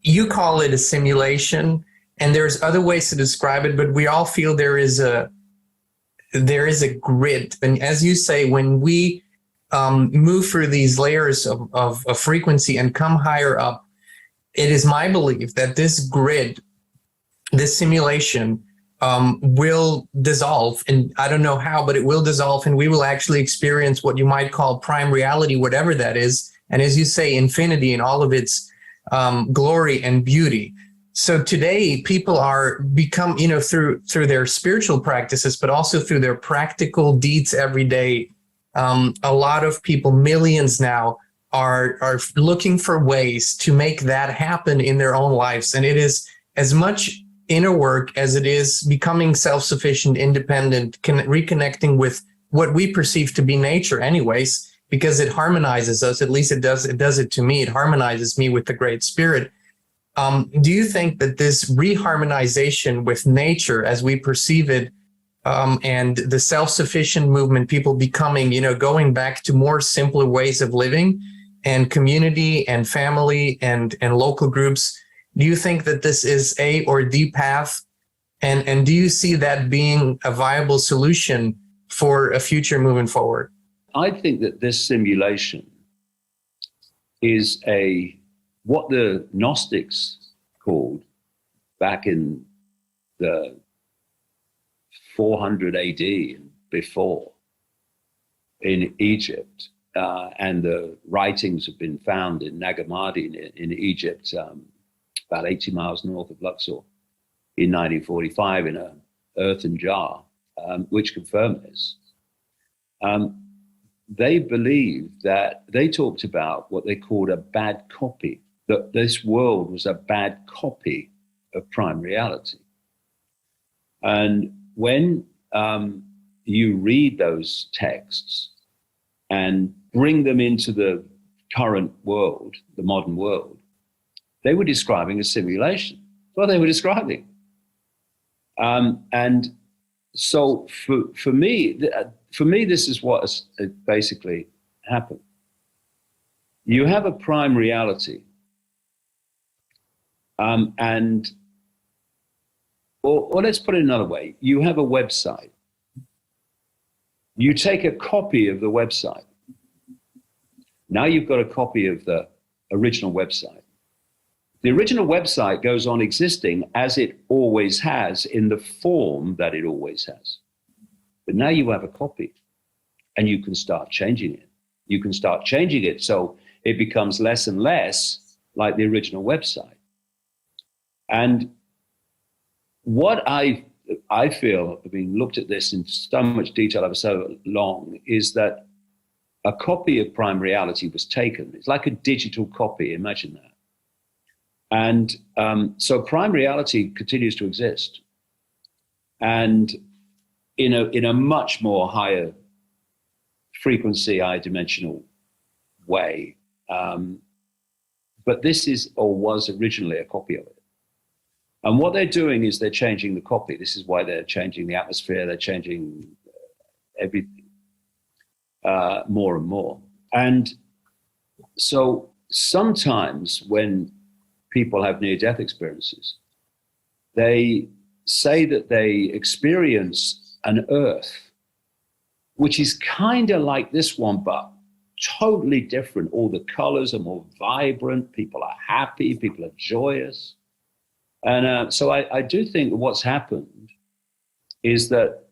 you call it a simulation, and there's other ways to describe it, but we all feel there is a grid. And as you say, when we move through these layers of frequency and come higher up, it is my belief that this grid, this simulation, will dissolve. And I don't know how, but it will dissolve, and we will actually experience what you might call prime reality, whatever that is. And as you say, infinity in all of its glory and beauty. So today, people are become, through their spiritual practices, but also through their practical deeds every day. A lot of people, millions now, are looking for ways to make that happen in their own lives. And it is as much inner work as it is becoming self-sufficient, independent, reconnecting with what we perceive to be nature anyways, because it harmonizes us. At least it does it to me. It harmonizes me with the Great Spirit. Do you think that this reharmonization with nature as we perceive it, and the self-sufficient movement, people becoming, going back to more simpler ways of living, and community and family and local groups, do you think that this is a or the path? And do you see that being a viable solution for a future moving forward? I think that this simulation is what the Gnostics called back in the 400 AD and before in Egypt, and the writings have been found in Nag Hammadi in Egypt, about 80 miles north of Louxor, in 1945 in an earthen jar, which confirmed this. They believed that they talked about what they called a bad copy, that this world was a bad copy of prime reality. And when you read those texts and bring them into the current world, the modern world, they were describing a simulation. That's what they were describing. And so for me, this is what has basically happened. You have a prime reality, or let's put it another way. You have a website. You take a copy of the website. Now you've got a copy of the original website. The original website goes on existing as it always has, in the form that it always has. But now you have a copy, and you can start changing it. You can start changing it so it becomes less and less like the original website. And what I feel, having looked at this in so much detail over so long, is that a copy of prime reality was taken. It's like a digital copy, imagine that. And so prime reality continues to exist, and in a much more higher frequency, high dimensional way. But this is, or was originally, a copy of it. And what they're doing is they're changing the copy. This is why they're changing the atmosphere. They're changing everything more and more. And so sometimes when people have near-death experiences, they say that they experience an earth which is kind of like this one, but totally different. All the colors are more vibrant. People are happy. People are joyous. And so I do think that what's happened is that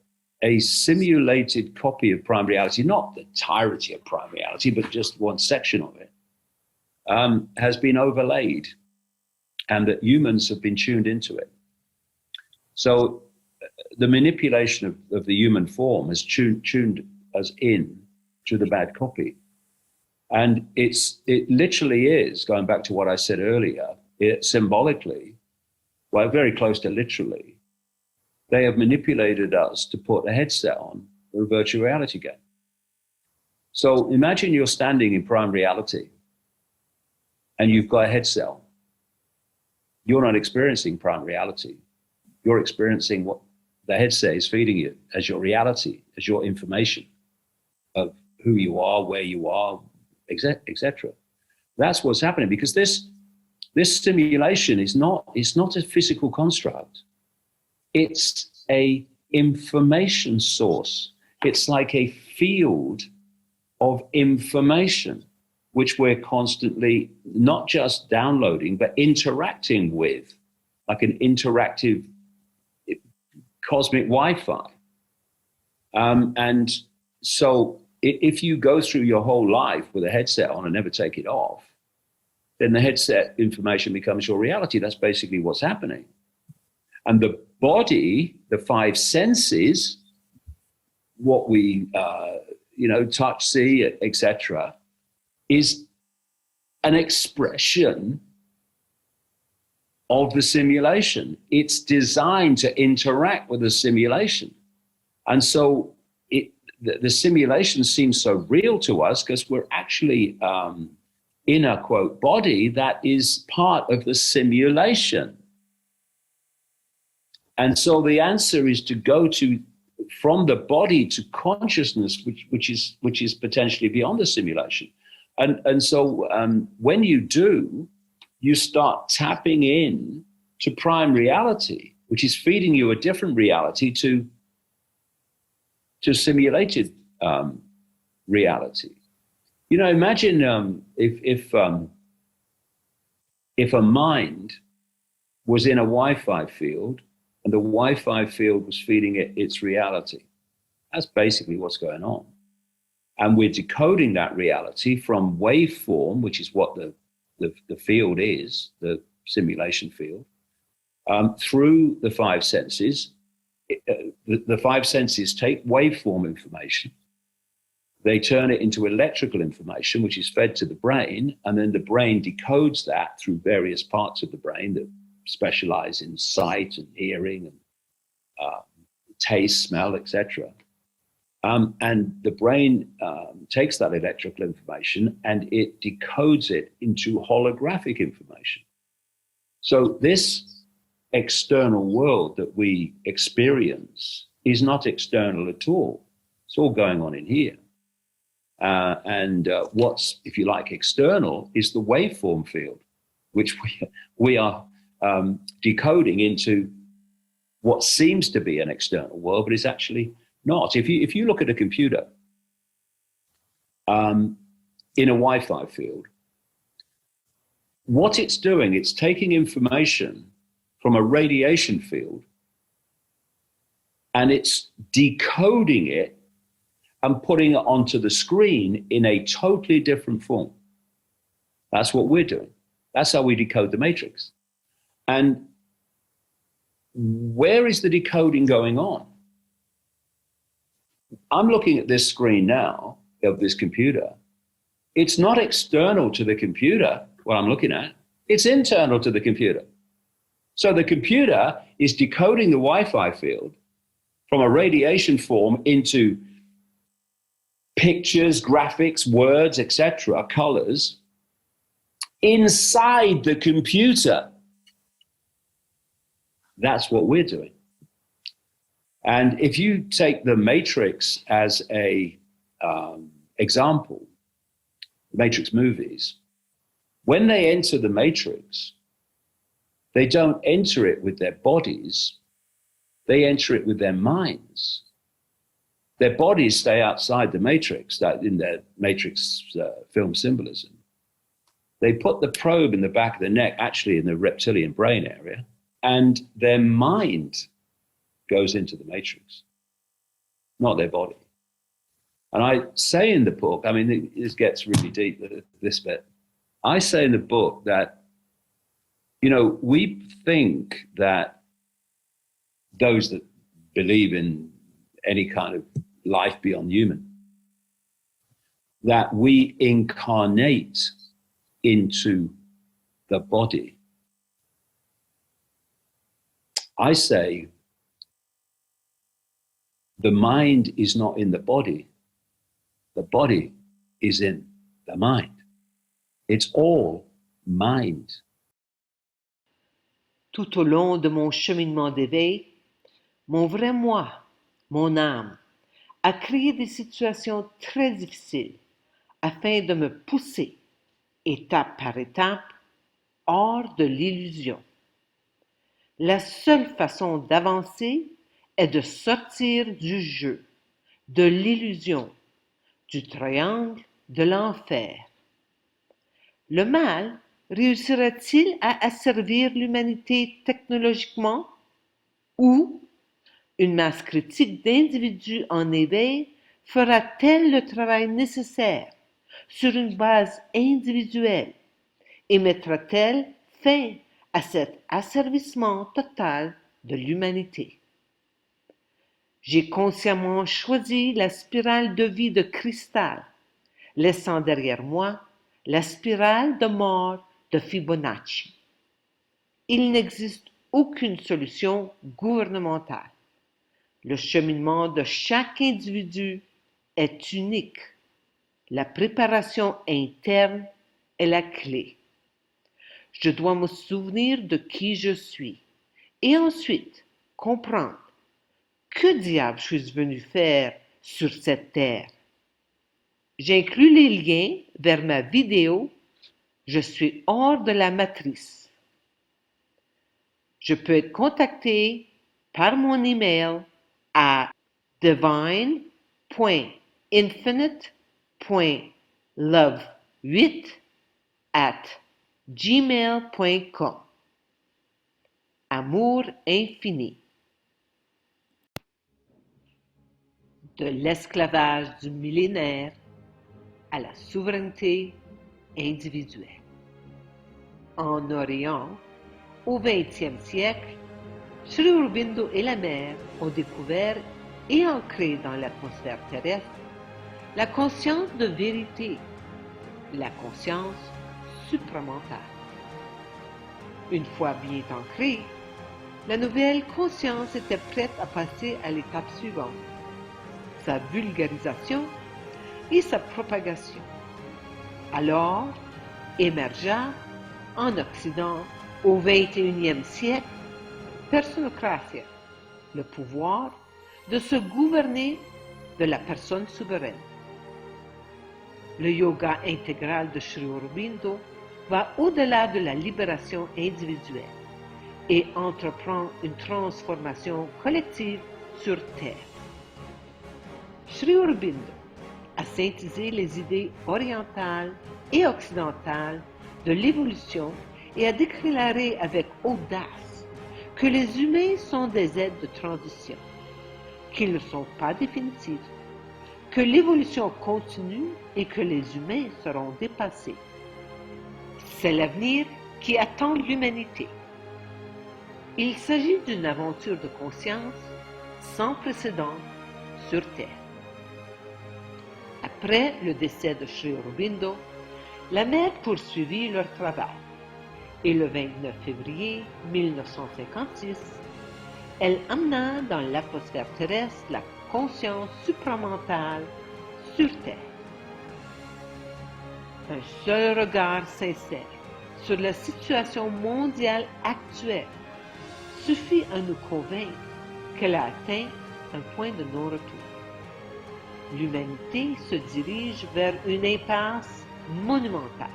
a simulated copy of prime reality, not the entirety of prime reality, but just one section of it, has been overlaid, and that humans have been tuned into it. So the manipulation of the human form has tuned us in to the bad copy. And it literally is, going back to what I said earlier, symbolically, well, very close to literally, they have manipulated us to put a headset on for a virtual reality game. So imagine you're standing in prime reality and you've got a headset on. You're not experiencing prime reality. You're experiencing what the headset is feeding you as your reality, as your information of who you are, where you are, etc. That's what's happening, because this This simulation is not, it's not a physical construct. It's a information source. It's like a field of information, which we're constantly not just downloading, but interacting with, like an interactive cosmic Wi-Fi. And so if you go through your whole life with a headset on and never take it off, then the headset information becomes your reality. That's basically what's happening. And the body, the five senses, what we, touch, see, etc., is an expression of the simulation. It's designed to interact with the simulation. And so the simulation seems so real to us because we're actually in a, quote, body that is part of the simulation. And so the answer is to go from the body to consciousness, which is potentially beyond the simulation. And so when you do, you start tapping in to prime reality, which is feeding you a different reality to simulated reality. You know, imagine if a mind was in a Wi-Fi field and the Wi-Fi field was feeding it its reality. That's basically what's going on. And we're decoding that reality from waveform, which is what the field is, the simulation field, through the five senses. The five senses take waveform information. They turn it into electrical information, which is fed to the brain, and then the brain decodes that through various parts of the brain that specialize in sight and hearing and taste, smell, etc. And the brain takes that electrical information and it decodes it into holographic information. So this external world that we experience is not external at all. It's all going on in here. And what's, if you like, external is the waveform field, which we are decoding into what seems to be an external world, but is actually not. If you look at a computer in a Wi-Fi field, what it's doing, it's taking information from a radiation field and it's decoding it and putting it onto the screen in a totally different form. That's what we're doing. That's how we decode the matrix. And where is the decoding going on? I'm looking at this screen now of this computer. It's not external to the computer, what I'm looking at. It's internal to the computer. So the computer is decoding the Wi-Fi field from a radiation form into pictures, graphics, words, etc., colors, inside the computer. That's what we're doing. And if you take the Matrix as a example, Matrix movies, when they enter the Matrix, they don't enter it with their bodies, they enter it with their minds. Their bodies stay outside the Matrix, that in their Matrix film symbolism. They put the probe in the back of the neck, actually in the reptilian brain area, and their mind goes into the Matrix, not their body. And I say in the book, I mean, this gets really deep, this bit. I say in the book that, you know, we think that those that believe in any kind of life beyond human, that we incarnate into the body. I say the mind is not in the body is in the mind. It's all mind. Tout au long de mon cheminement d'éveil, mon vrai moi, mon âme, a créé des situations très difficiles afin de me pousser, étape par étape, hors de l'illusion. La seule façon d'avancer est de sortir du jeu, de l'illusion, du triangle de l'enfer. Le mal réussira-t-il à asservir l'humanité technologiquement? Ou une masse critique d'individus en éveil fera-t-elle le travail nécessaire sur une base individuelle et mettra-t-elle fin à cet asservissement total de l'humanité? J'ai consciemment choisi la spirale de vie de cristal, laissant derrière moi la spirale de mort de Fibonacci. Il n'existe aucune solution gouvernementale. Le cheminement de chaque individu est unique. La préparation interne est la clé. Je dois me souvenir de qui je suis et ensuite comprendre que diable je suis venu faire sur cette terre. J'inclus les liens vers ma vidéo « Je suis hors de la matrice ». Je peux être contacté par mon email à divine.infinite.love8@gmail.com. Amour infini. De l'esclavage du millénaire à la souveraineté individuelle. En Orient, au XXe siècle, Sri Aurobindo et la mère ont découvert et ancré dans l'atmosphère terrestre la conscience de vérité, la conscience supramentale. Une fois bien ancrée, la nouvelle conscience était prête à passer à l'étape suivante, sa vulgarisation et sa propagation. Alors émergea en Occident, au XXIe siècle, Personocratia, le pouvoir de se gouverner de la personne souveraine. Le yoga intégral de Sri Aurobindo va au-delà de la libération individuelle et entreprend une transformation collective sur Terre. Sri Aurobindo a synthétisé les idées orientales et occidentales de l'évolution et a déclaré avec audace que les humains sont des êtres de transition, qu'ils ne sont pas définitifs, que l'évolution continue et que les humains seront dépassés. C'est l'avenir qui attend l'humanité. Il s'agit d'une aventure de conscience sans précédent sur Terre. Après le décès de Sri Aurobindo, la mère poursuivit leur travail et le 29 février 1956, elle amena dans l'atmosphère terrestre la conscience supramentale sur Terre. Un seul regard sincère sur la situation mondiale actuelle suffit à nous convaincre qu'elle a atteint un point de non-retour. L'humanité se dirige vers une impasse monumentale.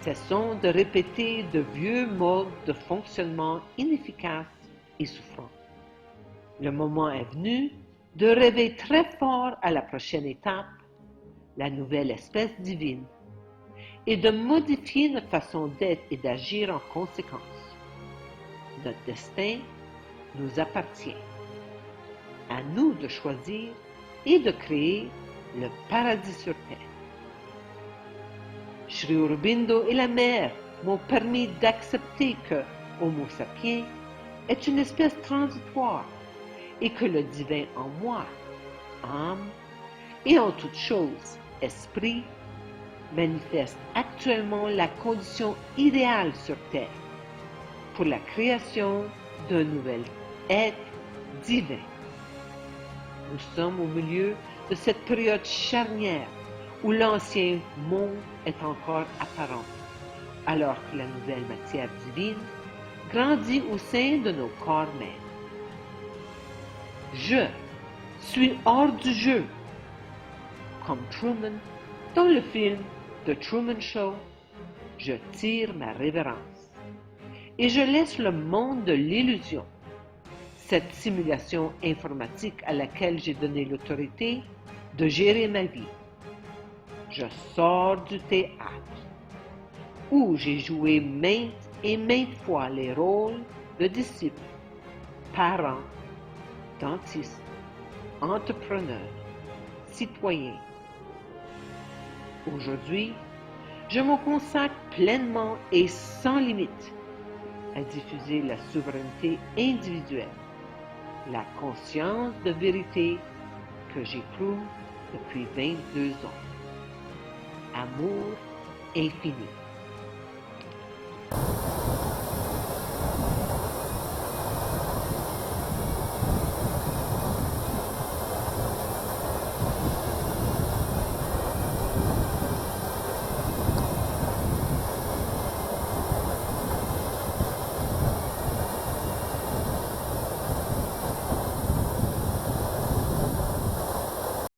Cessons de répéter de vieux modes de fonctionnement inefficaces et souffrants. Le moment est venu de rêver très fort à la prochaine étape, la nouvelle espèce divine, et de modifier notre façon d'être et d'agir en conséquence. Notre destin nous appartient. À nous de choisir et de créer le paradis sur Terre. Sri Aurobindo et la mère m'ont permis d'accepter que Homo sapiens est une espèce transitoire et que le divin en moi, âme, et en toute chose, esprit, manifeste actuellement la condition idéale sur Terre pour la création d'un nouvel être divin. Nous sommes au milieu de cette période charnière où l'ancien monde est encore apparent, alors que la nouvelle matière divine grandit au sein de nos corps mêmes. Je suis hors du jeu, comme Truman dans le film The Truman Show, je tire ma révérence et je laisse le monde de l'illusion, cette simulation informatique à laquelle j'ai donné l'autorité de gérer ma vie. Je sors du théâtre où j'ai joué maintes et maintes fois les rôles de disciple, parent, dentiste, entrepreneur, citoyen. Aujourd'hui, je me consacre pleinement et sans limite à diffuser la souveraineté individuelle, la conscience de vérité que j'éprouve depuis 22 ans. Amour infini.